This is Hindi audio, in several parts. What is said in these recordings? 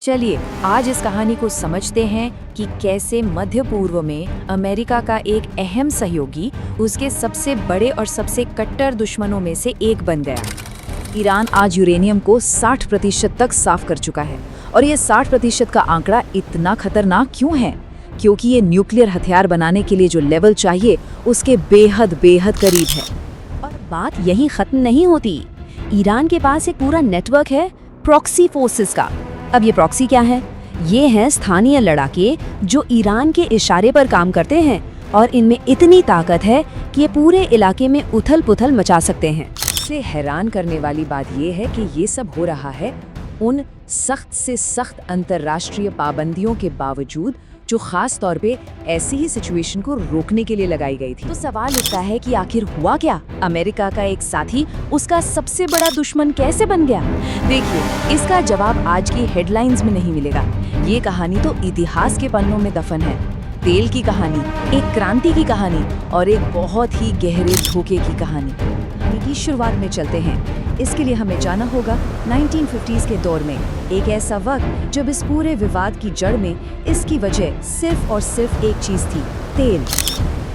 चलिए आज इस कहानी को समझते हैं कि कैसे मध्य पूर्व में अमेरिका का एक अहम सहयोगी उसके सबसे बड़े और सबसे कट्टर दुश्मनों में से एक बन गया। ईरान आज यूरेनियम को 60% तक साफ कर चुका है और ये 60% का आंकड़ा इतना खतरनाक क्यों है? क्योंकि ये न्यूक्लियर हथियार बनाने के लिए जो लेवल चाहिए उसके बेहद करीब है। और बात यहीं खत्म नहीं होती। ईरान के पास एक पूरा नेटवर्क है प्रॉक्सी फोर्सेस का। अब ये प्रॉक्सी क्या है? ये हैं स्थानीय लड़ाके जो ईरान के इशारे पर काम करते हैं और इनमें इतनी ताकत है कि ये पूरे इलाके में उथल-पुथल मचा सकते हैं। सबसे हैरान करने वाली बात ये है कि ये सब हो रहा है उन सख्त से सख्त अंतर्राष्ट्रीय पाबंदियों के बावजूद, जो खास तौर पे ऐसी ही सिचुएशन को रोकने के लिए लगाई गई थी। तो सवाल उठता है कि आखिर हुआ क्या? अमेरिका का एक साथी उसका सबसे बड़ा दुश्मन कैसे बन गया? देखिए, इसका जवाब आज की हेडलाइंस में नहीं मिलेगा। ये कहानी तो इतिहास के पन्नों में दफन है। तेल की कहानी, एक क्रांति की कहानी और एक बहुत ही गहरे धोखे की कहानी। की शुरुआत में चलते हैं। इसके लिए हमें जाना होगा 1950s के दौर में, एक ऐसा वक्त जब इस पूरे विवाद की जड़ में इसकी वजह सिर्फ और सिर्फ एक चीज थी, तेल।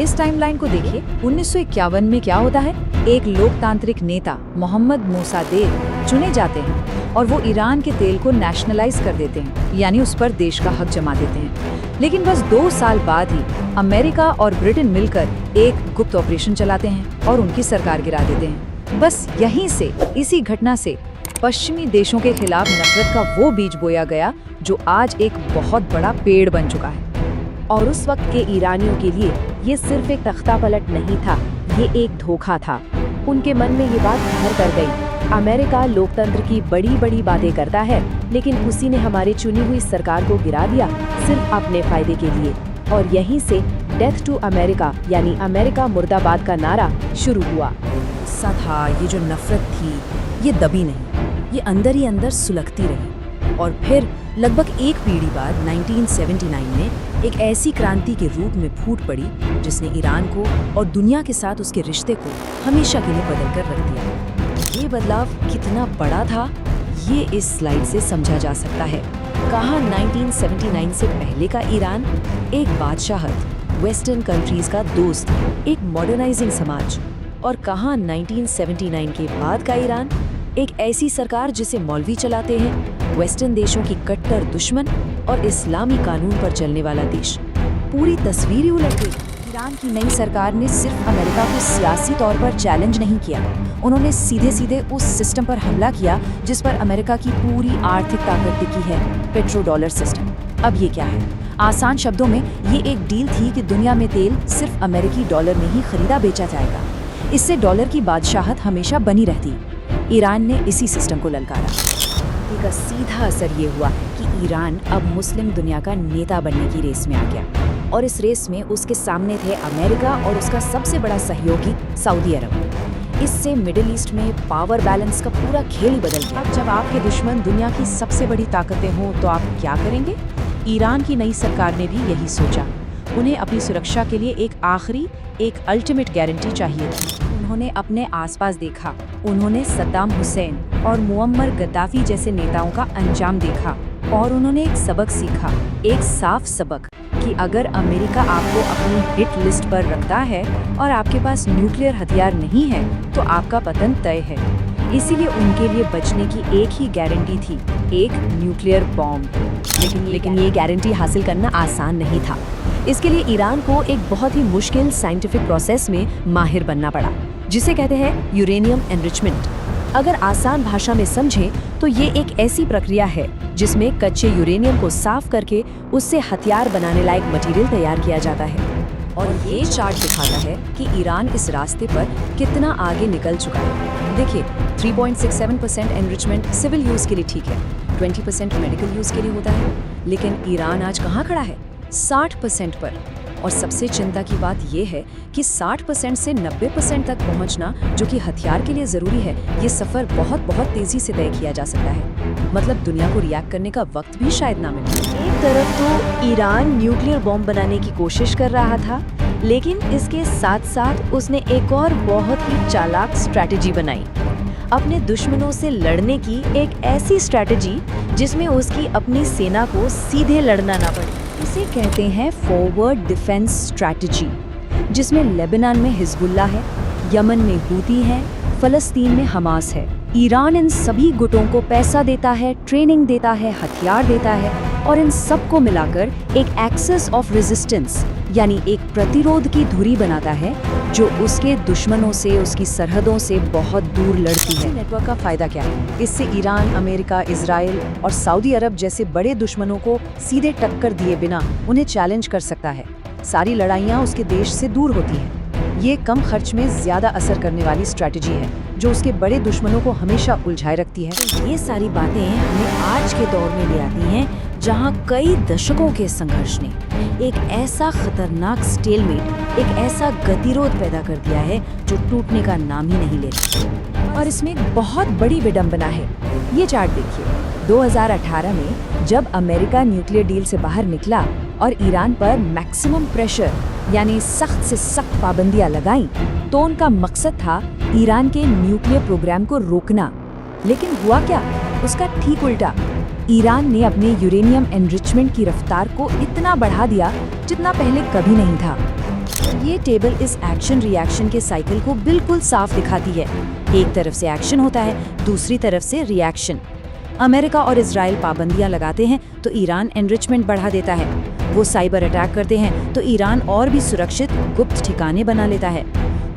इस टाइमलाइन को देखिए। 1951 में क्या होता है? एक लोकतांत्रिक नेता मोहम्मद मोसादेक चुने जाते हैं और वो ईरान के तेल को नेशनलाइज कर देते हैं, यानी उस पर देश का हक जमा देते हैं। लेकिन बस 2 साल बाद ही अमेरिका और ब्रिटेन मिलकर एक गुप्त ऑपरेशन चलाते हैं और उनकी सरकार गिरा देते हैं। बस यहीं से, इसी घटना से पश्चिमी देशों के खिलाफ नफरत का वो बीज बोया गया जो आज एक बहुत बड़ा पेड़ बन चुका है। और उस वक्त के ईरानियों के लिए ये सिर्फ एक तख्ता पलट नहीं था, ये एक धोखा था। उनके मन में ये बात घर कर गई। अमेरिका लोकतंत्र की बड़ी बातें करता है, लेकिन उसी ने हमारी चुनी हुई सरकार को गिरा दिया सिर्फ अपने फायदे के लिए। और यहीं से डेथ टू अमेरिका यानी अमेरिका मुर्दाबाद का नारा शुरू हुआ। गुस्सा था, ये जो नफरत थी, ये दबी नहीं, ये अंदर ही अंदर सुलगती रही। और फिर लगभग एक पीढ़ी बाद 1979 में एक ऐसी क्रांति के रूप में फूट पड़ी जिसने ईरान को और दुनिया के साथ उसके रिश्ते को हमेशा के लिए बदल कर रख दिया। ये बदलाव कितना बड़ा था, ये इस स्लाइड से समझा जा सकता है। कहाँ 1979 से पहले का ईरान एक बादशाहत, वेस्टर्न कंट्रीज का दोस्त, एक मॉडर्नाइजिंग समाज, और कहाँ 1979 के बाद का ईरान एक ऐसी सरकार जिसे मौलवी चलाते हैं, वेस्टर्न देशों की कट्टर दुश्मन और इस्लामी कानून पर चलने वाला देश। पूरी तस्वीर ही उलट गई। ईरान की नई सरकार ने सिर्फ अमेरिका को सियासी तौर पर चैलेंज नहीं किया, उन्होंने सीधे उस सिस्टम पर हमला किया जिस पर अमेरिका की पूरी आर्थिक ताकत टिकी है, पेट्रो डॉलर सिस्टम। अब ये क्या है? आसान शब्दों में ये एक डील थी कि दुनिया में तेल सिर्फ अमेरिकी डॉलर में ही खरीदा बेचा जाएगा। इससे डॉलर की बादशाहत हमेशा बनी रहती। ईरान ने इसी सिस्टम को ललकारा। इसका सीधा असर ये हुआ कि ईरान अब मुस्लिम दुनिया का नेता बनने की रेस में आ गया, और इस रेस में उसके सामने थे अमेरिका और उसका सबसे बड़ा सहयोगी सऊदी अरब। इससे मिडिल ईस्ट में पावर बैलेंस का पूरा खेल ही बदल गया। अब जब आपके दुश्मन दुनिया की सबसे बड़ी ताकतें हों तो आप क्या करेंगे? ईरान की नई सरकार ने भी यही सोचा। उन्हें अपनी सुरक्षा के लिए एक अल्टीमेट गारंटी चाहिए थी। उन्होंने अपने आसपास देखा, उन्होंने सद्दाम हुसैन और मुअम्मर गद्दाफी जैसे नेताओं का अंजाम देखा, और उन्होंने एक सबक सीखा, एक साफ सबक, कि अगर अमेरिका आपको अपनी हिट लिस्ट पर रखता है और आपके पास न्यूक्लियर हथियार नहीं है तो आपका पतन तय है। इसीलिए उनके लिए बचने की एक ही गारंटी थी, एक न्यूक्लियर बॉम्ब। लेकिन ये गारंटी हासिल करना आसान नहीं था। इसके लिए ईरान को एक बहुत ही मुश्किल साइंटिफिक प्रोसेस में माहिर बनना पड़ा, जिसे कहते हैं यूरेनियम एनरिचमेंट। अगर आसान भाषा में समझें तो ये एक ऐसी प्रक्रिया है जिसमें कच्चे यूरेनियम को साफ करके उससे हथियार बनाने लायक मटेरियल तैयार किया जाता है। और ये चार्ट दिखाता है कि ईरान इस रास्ते पर कितना आगे निकल चुका है। देखिए, 3.67% एनरिचमेंट सिविल यूज के लिए ठीक है, 20% मेडिकल यूज के लिए होता है, लेकिन ईरान आज कहाँ खड़ा है? 60% पर। और सबसे चिंता की बात यह है कि 60% से 90% तक पहुंचना, जो कि हथियार के लिए जरूरी है, ये सफर बहुत तेजी से तय किया जा सकता है। मतलब दुनिया को रिएक्ट करने का वक्त भी शायद ना मिले। एक तरफ तो ईरान न्यूक्लियर बॉम्ब बनाने की कोशिश कर रहा था, लेकिन इसके साथ साथ उसने एक और बहुत ही चालाक स्ट्रैटेजी बनाई। अपने दुश्मनों से लड़ने की एक ऐसी स्ट्रैटेजी जिसमें उसकी अपनी सेना को सीधे लड़ना ना पड़े। इसे कहते हैं फॉरवर्ड डिफेंस स्ट्रैटेजी, जिसमें लेबनान में हिजबुल्लाह है, यमन में हूती है, फलस्तीन में हमास है। ईरान इन सभी गुटों को पैसा देता है, ट्रेनिंग देता है, हथियार देता है और इन सबको मिलाकर एक एक्सेस ऑफ रेजिस्टेंस यानी एक प्रतिरोध की धुरी बनाता है जो उसके दुश्मनों से, उसकी सरहदों से बहुत दूर लड़ती है। नेटवर्क का फायदा क्या है? इससे ईरान, अमेरिका, इजराइल और सऊदी अरब जैसे बड़े दुश्मनों को सीधे टक्कर दिए बिना उन्हें चैलेंज कर सकता है। सारी लड़ाइयाँ उसके देश से दूर होती हैं। ये कम खर्च में ज्यादा असर करने वाली स्ट्रैटेजी है जो उसके बड़े दुश्मनों को हमेशा उलझाए रखती है। ये सारी बातें हमें आज के दौर में ले आती हैं जहां कई दशकों के संघर्ष ने एक ऐसा खतरनाक स्टेलमेट, एक ऐसा गतिरोध पैदा कर दिया है जो टूटने का नाम ही नहीं लेता। और इसमें एक बहुत बड़ी विडंबना है। ये चार्ट देखिए, 2018 में जब अमेरिका न्यूक्लियर डील से बाहर निकला और ईरान पर मैक्सिमम प्रेशर यानी सख्त से सख्त पाबंदियां लगाईं, तो उनका मकसद था ईरान के न्यूक्लियर प्रोग्राम को रोकना। लेकिन हुआ क्या? उसका ठीक उल्टा। ईरान ने अपने यूरेनियम एनरिचमेंट की रफ्तार को इतना बढ़ा दिया जितना पहले कभी नहीं था। ये टेबल इस एक्शन रिएक्शन के साइकिल को बिल्कुल साफ दिखाती है। एक तरफ से एक्शन होता है, दूसरी तरफ से रिएक्शन। अमेरिका और इजराइल पाबंदियां लगाते हैं तो ईरान एनरिचमेंट बढ़ा देता है। वो साइबर अटैक करते हैं तो ईरान और भी सुरक्षित गुप्त ठिकाने बना लेता है।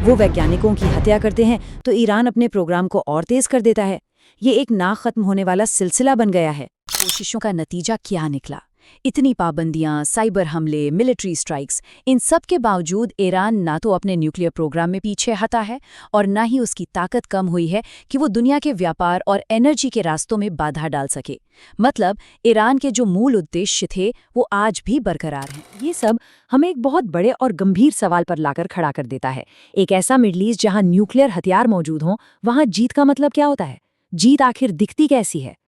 वो वैज्ञानिकों की हत्या करते हैं तो ईरान अपने प्रोग्राम को और तेज कर देता है। ये एक ना खत्म होने वाला सिलसिला बन गया है। कोशिशों का नतीजा क्या निकला? इतनी पाबंदियां, साइबर हमले, मिलिट्री स्ट्राइक्स, इन सब के बावजूद ईरान ना तो अपने न्यूक्लियर प्रोग्राम में पीछे हटा है और ना ही उसकी ताकत कम हुई है कि वो दुनिया के व्यापार और एनर्जी के रास्तों में बाधा डाल सके। मतलब ईरान के जो मूल उद्देश्य थे वो आज भी बरकरार हैं। ये सब हमें एक बहुत बड़े और गंभीर सवाल पर लाकर खड़ा कर देता है। एक ऐसा मिडल ईस्ट जहां न्यूक्लियर हथियार मौजूद हों, वहां जीत का मतलब क्या होता है? जीत आखिर दिखती कैसी है?